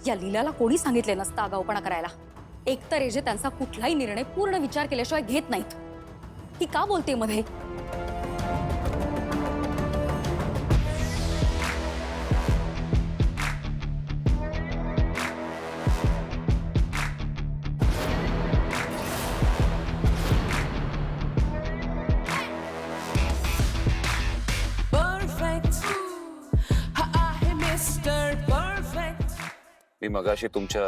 या लीलाला कोणी सांगितले नसतं आगाऊपणा करायला. एकतर एजे त्यांचा कुठलाही निर्णय पूर्ण विचार केल्याशिवाय घेत नाहीत. ही का बोलते मध्ये? मी मगाशी तुमच्या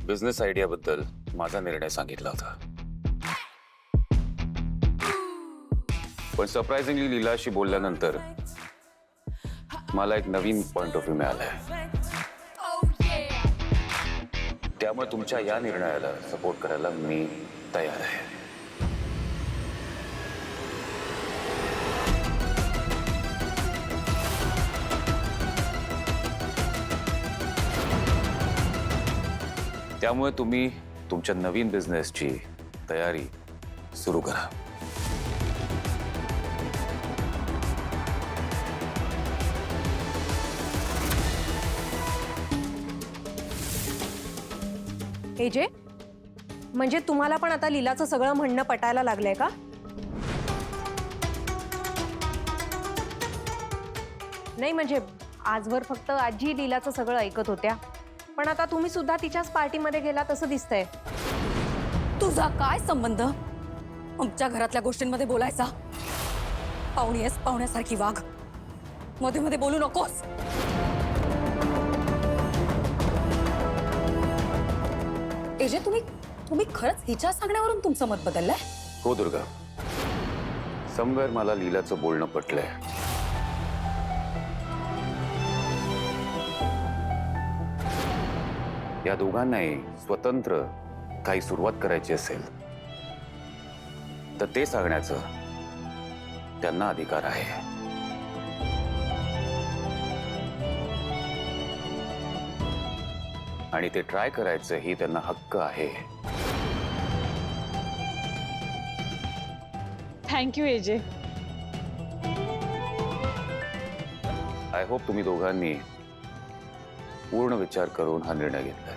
बिझनेस आयडिया बद्दल माझा निर्णय सांगितला होता, पण सरप्राइजिंगली लीलाशी बोलल्यानंतर मला एक नवीन पॉइंट ऑफ व्ह्यू मिळालाय. त्यामुळे तुमच्या या निर्णयाला सपोर्ट करायला मी तयार आहे. त्यामुळे तुम्ही तुमच्या नवीन बिझनेसची तयारी सुरू करा. एजे, म्हणजे तुम्हाला पण आता लीलाचं सगळं म्हणणं पटायला लागलंय का? नाही म्हणजे आजवर फक्त आजी लीलाचं सगळं ऐकत होत्या, पण आता तुम्ही सुद्धा तिच्याच पार्टीमध्ये गेला तसं दिसतंय. तुझा काय संबंध आमच्या घरातल्या गोष्टींमध्ये बोलायचा? पाहुणी आहेस, पाहुण्यासारखी वाघ. मध्ये मध्ये बोलू नकोस. एजे, तुम्ही खरंच हिच्या सांगण्यावरून तुमचं मत बदललंय? हो दुर्गा, समवेर मला लीलाचं बोलणं पटलंय. या दोघांनाही स्वतंत्र काही सुरुवात करायची असेल तर ते सांगण्याचं त्यांना अधिकार आहे. आणि ते ट्राय करायचं ही त्यांना हक्क आहे. Thank you AJ. आय होप तुम्ही दोघांनी पूर्ण विचार करून हा निर्णय घेतलाय.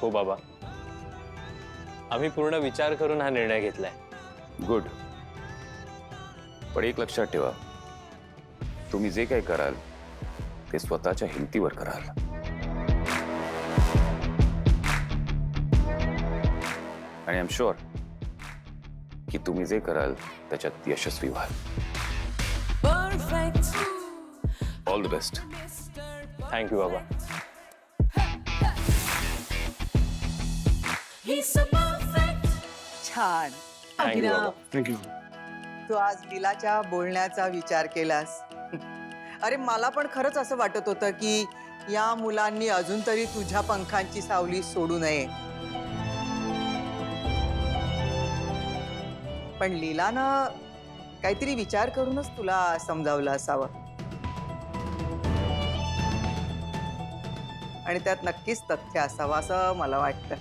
हो बाबा, आम्ही पूर्ण विचार करून हा निर्णय घेतलाय. गुड. पण एक लक्षात ठेवा, तुम्ही जे काही कराल ते स्वतःच्या हिमतीवर कराल. आणि आय एम शुअर की तुम्ही जे कराल त्याच्यात यशस्वी व्हाल. All the best. थँक्यू बाबा. छान. थँक्यू बाबा. थँक्यू. तू आज लीलाच्या बोलण्याचा विचार केलास. अरे मला पण खरंच असं वाटत होतं की या मुलांनी अजून तरी तुझ्या पंखांची सावली सोडू नये, पण लीलानं काहीतरी विचार करूनच तुला समजावलं असावं. आणि त्यात नक्कीच तथ्य असावं असं मला वाटतं.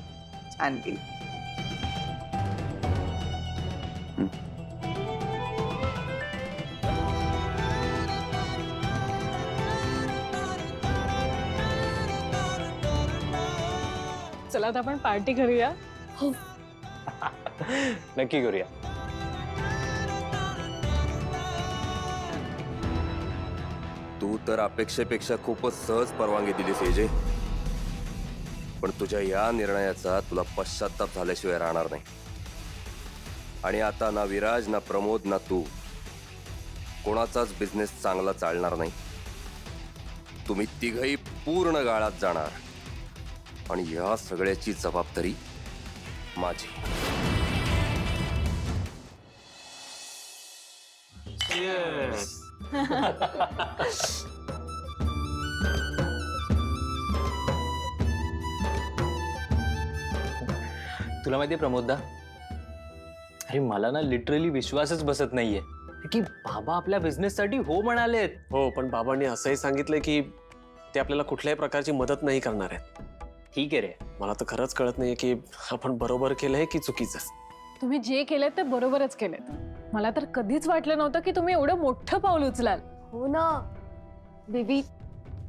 छान केली. चला आता आपण पार्टी करूया. हो, नक्की करूया. तू तर अपेक्षेपेक्षा खूपच सहज परवानगी दिलीस एजे, पण तुझ्या या निर्णयाचा तुला पश्चाताप झाल्याशिवाय राहणार नाही. आणि आता ना विराज, ना प्रमोद, ना तू कोणाचाच बिझनेस चांगला चालणार नाही. तुम्ही तिघही पूर्ण गाळात जाणार आणि या सगळ्याची जबाबदारी माझी. तुला माहितीये प्रमोददा, अरे मला ना लिटरली विश्वासच बसत नाहीये की बाबा आपल्या बिझनेससाठी हो म्हणालेत. हो, पण बाबांनी असंही सांगितलं की ते आपल्याला कुठल्याही प्रकारची मदत नाही करणार आहेत. ठीक आहे रे. मला तर खरंच कळत नाहीये की आपण बरोबर केलंय की चुकीचं. तुम्ही जे केलेत ते बरोबरच केलेत. मला तर कधीच वाटलं नव्हतं की तुम्ही एवढं मोठं पाऊल उचलाल. हो ना baby,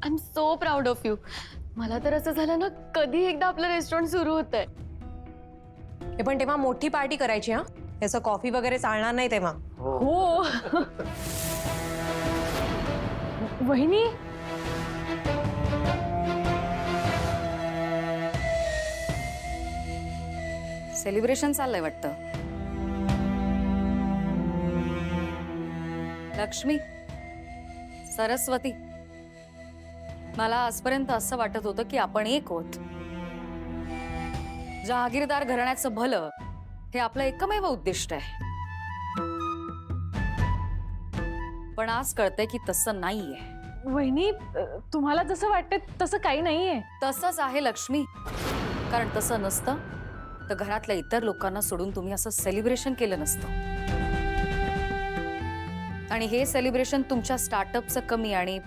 I am so proud of you. मला तर असं झालं ना, कधी एकदा आपलं रेस्टॉरंट सुरू होतंय. हे पण तेव्हा मोठी पार्टी करायची हा. त्याचं कॉफी वगैरे चालणार नाही तेव्हा. हो वहिनी, सेलिब्रेशन चाललंय वाटतं. लक्ष्मी, सरस्वती, मला आजपर्यंत असं वाटत होतं की आपण एक होत. जहागीरदार घराण्याचं भलं हे आपलं एकमेव उद्दिष्ट आहे. पण आज कळतंय की तसं नाहीये. वहिनी, तुम्हाला जसं वाटतं तसं काही नाहीये. तसंच आहे लक्ष्मी. कारण तसं नसतं तर घरातल्या इतर लोकांना सोडून तुम्ही असं सेलिब्रेशन केलं नसतं. आणि हे सेलिब्रेशन तुमच्या स्टार्टअपचं कमी आणि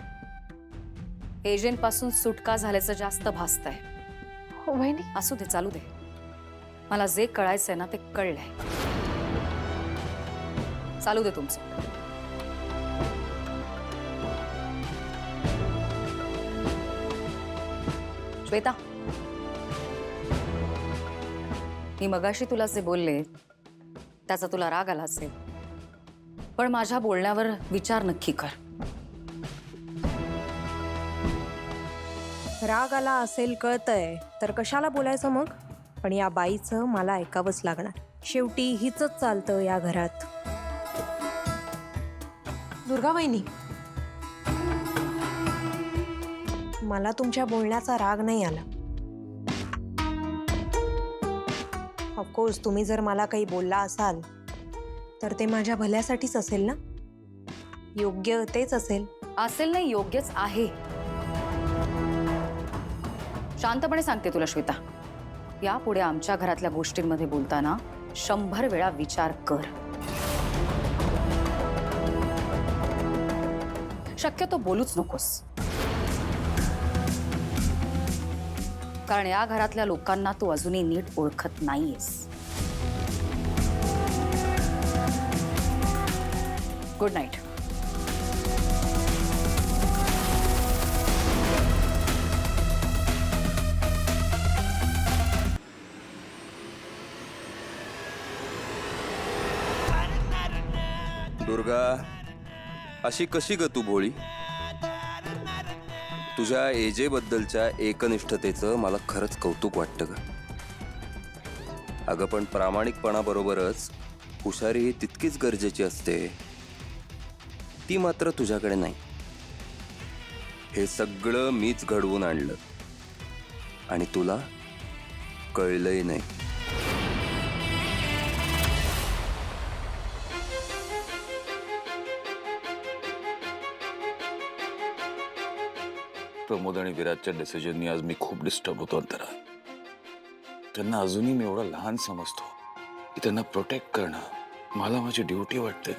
एजंटपासून सुटका झाल्याचं जास्त भासतंय. हो वहिनी. असू दे, चालू दे. मला जे कळायचंय ना ते कळलंय. चालू दे तुमचं. श्वेता, मी मगाशी तुला जे बोलले त्याचा तुला राग आला असेल, पण माझ्या बोलण्यावर विचार नक्की कर. राग आला असेल कळतंय, तर कशाला बोलायचं मग. पण या बाईचं मला ऐकावंच लागणार. शेवटी हिचंच चालतं या घरात. दुर्गा वहिनी, मला तुमच्या बोलण्याचा राग नाही आला. ऑफकोर्स तुम्ही जर मला काही बोलला असाल तर ते माझ्या भल्यासाठीच असेल ना. योग्य तेच असेल. असेल नाही, योग्यच आहे. शांतपणे सांगते तुला श्वेता, यापुढे आमच्या घरातल्या गोष्टींमध्ये बोलताना 100 वेळा विचार कर. शक्यतो बोलूच नकोस. कारण या घरातल्या लोकांना तू अजूनही नीट ओळखत नाहीयेस. Good night. दुर्गा, अशी कशी ग तू भोळी? तुझ्या एजे बद्दलच्या एकनिष्ठतेचं मला खरंच कौतुक वाटतं ग. अगं पण प्रामाणिकपणाबरोबरच हुशारी ही तितकीच गरजेची असते. ती मात्र तुझ्याकडे नाही. हे सगळं मीच घडवून आणलं आणि तुला कळलंही नाही. प्रमोद आणि विराजच्या डिसिजननी आज मी खूप डिस्टर्ब होतो अंतरात. त्यांना अजूनही मी एवढा लहान समजतो की त्यांना प्रोटेक्ट करणं मला माझी ड्युटी वाटते.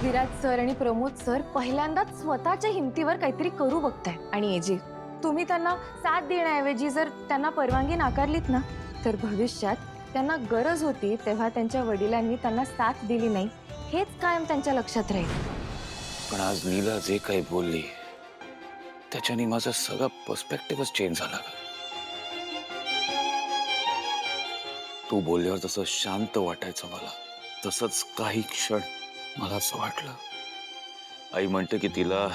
विराज सर आणि प्रमोद सर पहिल्यांदाच स्वतःच्या हिमतीवर काहीतरी करू बघताय. आणि एजे, तुम्ही त्यांना साथ देण्याऐवजी जर त्यांना परवानगी नाकारलीत ना, तर भविष्यात त्यांना गरज होती तेव्हा त्यांच्या वडिलांनी त्यांना साथ दिली नाही, हेच कायम त्यांच्या लक्षात राहील. पण आज नीला जे काही बोलली त्याच्याने माझा सगळा पर्स्पेक्टिव्हच चेंज झाला. तू बोलल्यावर जसं शांत वाटायचं मला, तसंच काही क्षण मला असं वाटलं. आई म्हणते की तिला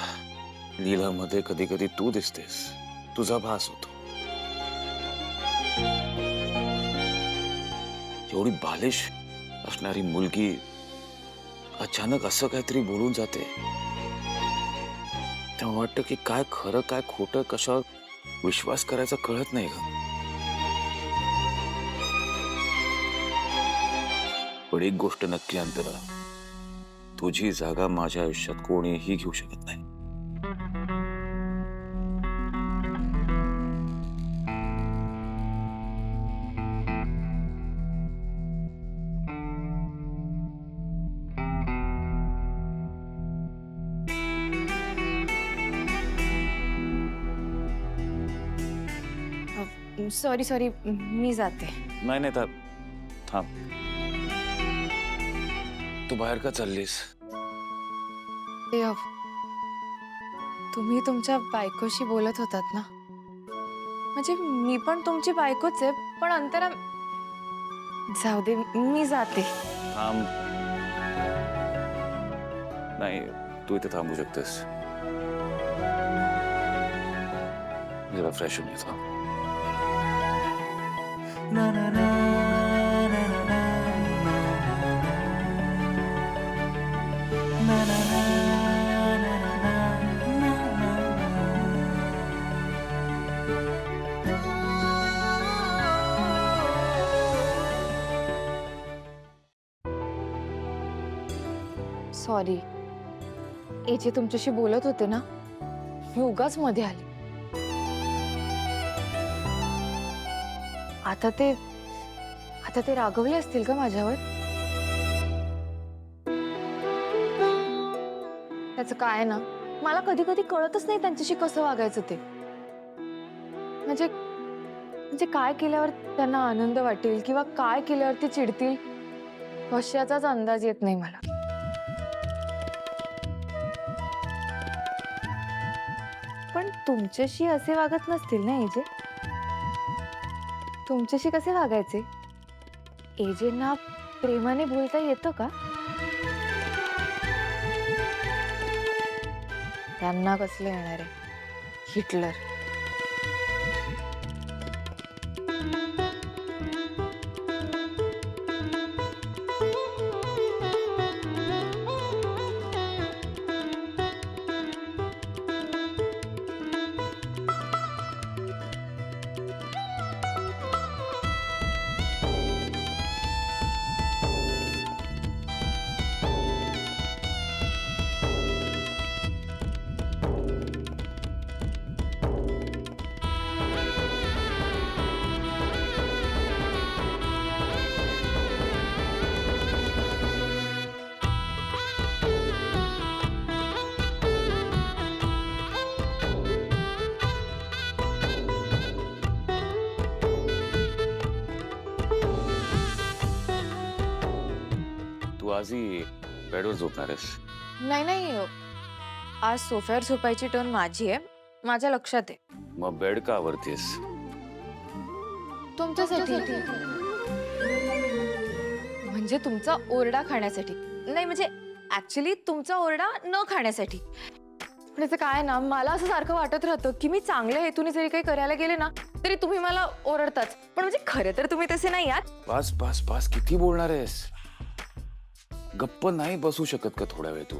नीलामध्ये कधी कधी तू दिसतेस, तुझा भास होतो. एवढी बालिश असणारी मुलगी अचानक असं काहीतरी बोलून जाते तेव्हा वाटतं की काय खरं काय खोटं, कशावर विश्वास करायचा कळत नाही ग. पण एक गोष्ट नक्की अंतरा, तुझी जागा माझ्या आयुष्यात कोणीही घेऊ शकत नाही. सॉरी सॉरी, मी जाते. नाही नाही थांब. तू बाहेर का चाललीस? तुम्ही तुमच्या बायकोशी बोलत होतात ना, म्हणजे मी पण तुमची बायकोच आहे, पण अंतरा जाऊ दे, मी जाते. थांब. नाही, तू इथे थांबू शकतेस. जरा फ्रेश होऊन येतो. सॉरी, एजे तुमच्याशी बोलत होते ना, मी उगाच मध्ये आले. आता ते रागवले असतील का माझ्यावर? त्याचं काय ना, मला कधी कधी कळतच नाही त्यांच्याशी कसं वागायचं ते. म्हणजे काय केल्यावर त्यांना आनंद वाटेल किंवा काय केल्यावर ते चिडतील, कशाचाच अंदाज येत नाही मला. पण तुमच्याशी असे वागत नसतील ना एजे? तुमच्याशी कसे वागायचे? एजेंना प्रेमाने बोलता येतं का? त्यांना कसलं येणार आहे हिटलर. तू आजही बेडवर झोपणार आहेस? नाही, आज सोफ्यावर झोपायची टर्न माझी आहे, माझ्या लक्षात आहे. मग बेड का आवरतीस? तुमच्यासाठी. म्हणजे तुमचा ओरडा खाण्यासाठी नाही, म्हणजे ऍक्च्युली तुमचा ओरडा न खाण्यासाठी. पण त्याचं काय ना, मला असं सारखं वाटत राहतं की मी चांगल्या हेतूने जरी काही करायला गेले ना, तरी तुम्ही मला ओरडताच. पण म्हणजे खरं तर तुम्ही तसे नाही आहात. पास पास पास किती बोलणार आहेस? गप्प नाही बसू शकत का थोडा वेळ तू?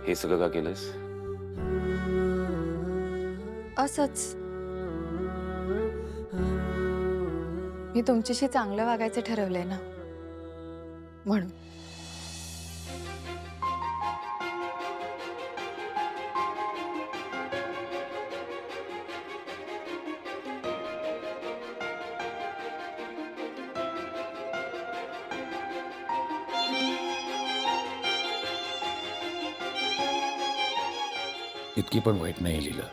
हे सगळं का केलंस? असंच मी तुमच्याशी चांगलं वागायचं ठरवलंय ना, म्हणून. इतकी पण वाईट नाही लिहिलं.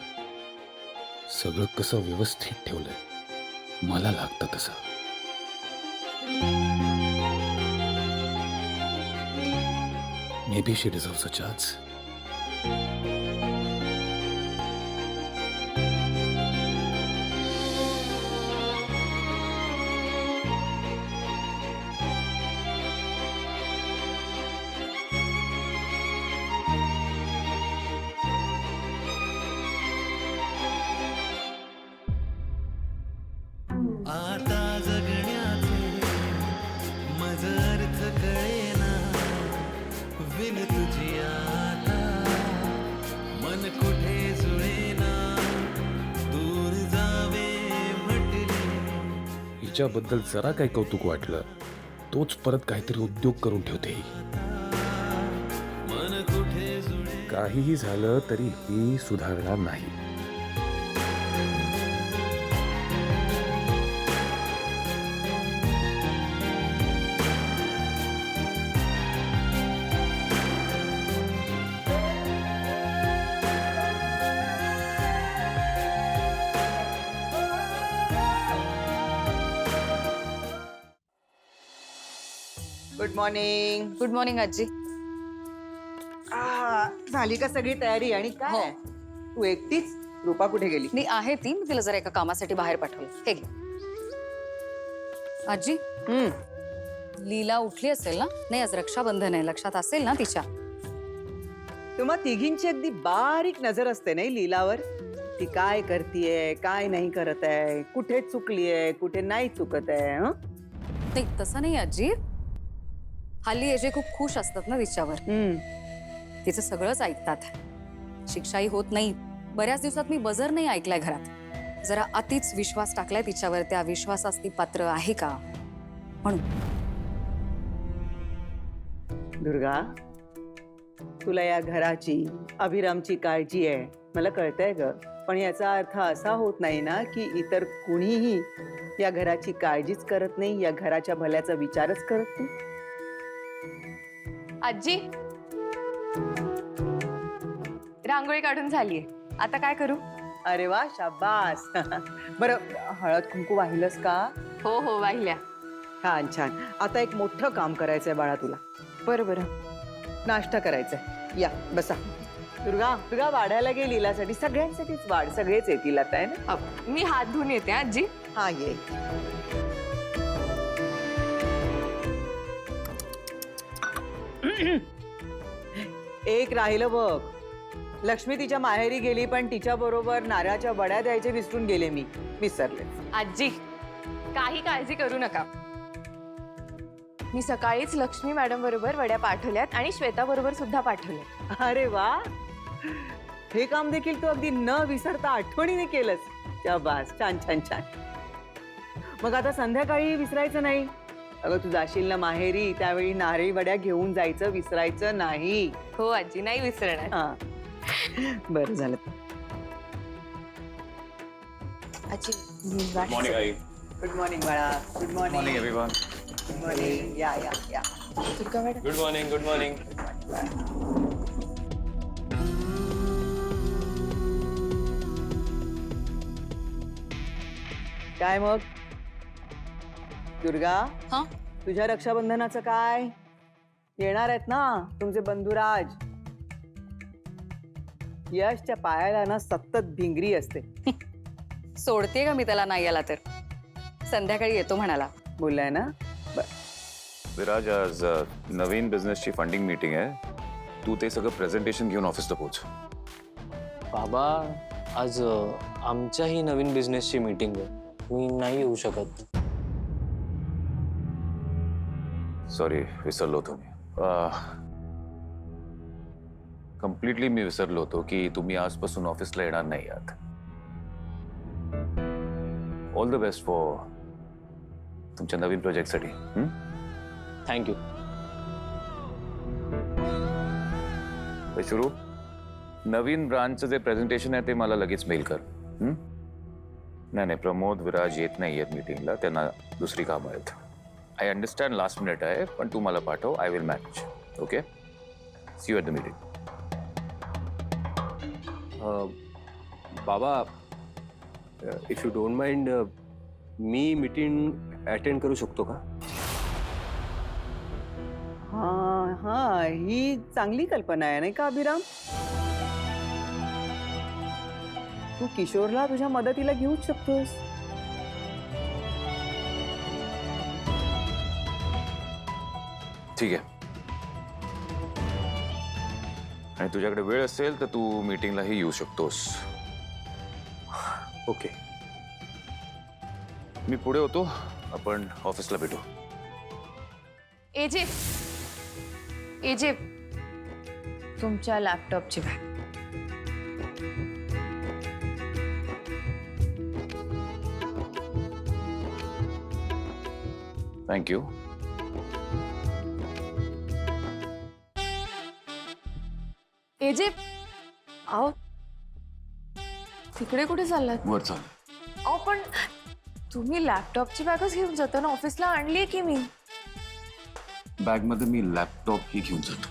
सगळं कसं व्यवस्थित ठेवलंय, मला लागतं तसं. Maybe she deserves a chance. आता जगण्याचे मज अर्थ कळेना, विन तुझी आता मन कुठे जुळेना, दूर जावे म्हटले. हिच्याबद्दल जरा काही कौतुक वाटलं, तोच परत काहीतरी उद्योग करून ठेवते. मन कुठे जुळे. काहीही झालं तरी ही सुधारणार नाही. Good morning. गुड मॉर्निंग आजी. झाली का सगळी तयारी? आणि हो. काय तू एकटीच? रूपा कुठे गेली? मी आहे ती, मी तिला जरा एका कामासाठी बाहेर पाठवलं. हे घे. आजी, लीला उठली असेल ना? नाही, आज रक्षाबंधन आहे, लक्षात असेल ना तिच्या? तुम्हा तिघींची अगदी बारीक नजर असते नाही लीलावर. ती काय करतीये, काय नाही करत आहे, कुठे चुकलीये, कुठे नाही चुकत आहे. नाही तसं नाही आजी. हल्ली एजे खूप खुश असतात ना तिच्यावर. तिचं सगळंच ऐकतात. शिक्षाही होत नाही. बऱ्याच दिवसात मी बजर नाही ऐकलाय घरात. जरा अतिच विश्वास टाकलाय तिच्यावर. त्या विश्वासास ती पात्र आहे का म्हणून. दुर्गा, तुला या घराची, अभिरामची काळजी आहे, मला कळतंय ग. पण याचा अर्थ असा होत नाही ना की इतर कुणीही या घराची काळजीच करत नाही, या घराच्या भल्याचा विचारच करत नाही. आजी, रांगोळी काढून झालीये, आता काय करू? अरे वा, शाबास. बरं, हळद कुंकू वाहिलंस का? हो हो, वाहिल्या. छान छान. आता एक मोठं काम करायचंय बाळा तुला. बरं बरं. नाश्ता करायचाय. या बसा. दुर्गा, तुला वाढायला गे लीलासाठी. सगळ्यांसाठीच वाढ, सगळेच येतील आता आहे ना. मी हात धुवून येते आजी. हा ये. एक राहिलं बघ. लक्ष्मी तिच्या माहेरी गेली, पण तिच्या बरोबर नारळाच्या वड्या द्यायचे विसरून गेले मी. विसरले. आजी, काही काळजी करू नका. मी सकाळीच लक्ष्मी मॅडम बरोबर वड्या पाठवल्यात आणि श्वेता बरोबर सुद्धा पाठवल्या. अरे वा, हे काम देखील तू अगदी न विसरता आठवणीने केलंस. शाबास, छान छान छान. मग आता संध्याकाळी विसरायचं नाही. अगं तू जाशील ना माहेरी, त्यावेळी नारळी वड्या घेऊन जायचं, विसरायचं नाही. हो आजी, नाही विसरणार. हा, बरं झालं. आजी, मॉर्निंग आई. गुड मॉर्निंग बाळा. Good morning. Everyone. Good morning. या या या. Durga madam. Good morning. Good morning. काय मग दुर्गा, हा? तुझ्या रक्षाबंधनाचं काय? येणार आहेत ना तुमचे बंधुराज. यशच्या पायाला ना सतत भिंगरी असते. सोडते का मी त्याला नाही आला तर? संध्याकाळी येतो म्हणाला. बोललाय ना. विराज, आज नवीन बिझनेसची फंडिंग मीटिंग आहे. तू ते सगळं प्रेझेंटेशन घेऊन ऑफिसला पोहोच. बाबा, आज आमच्याही नवीन बिझनेसची मीटिंग आहे. मी नाही येऊ शकत. सॉरी, विसरलो होतो मी. कम्प्लिटली मी विसरलो होतो की तुम्ही आजपासून ऑफिसला येणार नाही आहात. ऑल द बेस्ट फॉर तुमच्या नवीन प्रोजेक्टसाठी. थँक्यू. शुरू, नवीन ब्रांचचं जे प्रेझेंटेशन आहे ते मला लगेच मेल कर. नाही, प्रमोद, विराज येत नाही आहेत मीटिंगला. त्यांना दुसरी कामं आहेत. आय अंडरस्टँड लास्ट मिनिट आहे, पण तू मला पाठव. I will manage. Okay, see you at the meeting. बाबा, इफ यू डोंट माइंड, मी मीटिंग अटेंड करू शकतो का? हा हा, ही चांगली कल्पना आहे नाही का अभिराम? तू किशोरला तुझ्या मदतीला घेऊच शकतोस. ठीक आहे. आणि तुझ्याकडे वेळ असेल तर तू मीटिंगलाही येऊ शकतोस. ओके. मी पुढे होतो. आपण ऑफिसला भेटू. एजे, एजे, तुमच्या लॅपटॉपची बॅग. थँक्यू. एजे, आओ, तिकडे कुठे चाललात? वर चाल. अहो पण तुम्ही लॅपटॉपची बॅगच घेऊन जाता ना ऑफिसला? आणली की मी. बॅगमध्ये मी लॅपटॉप ही घेऊन जातो.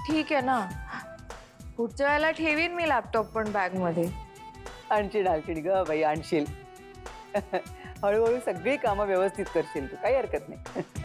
ठीक आहे ना, पुढच्या वेळेला ठेवीन मी लॅपटॉप पण बॅगमध्ये. आणशील ग बाई, आणशील. हळूहळू सगळी कामं व्यवस्थित करशील तू, काही हरकत नाही.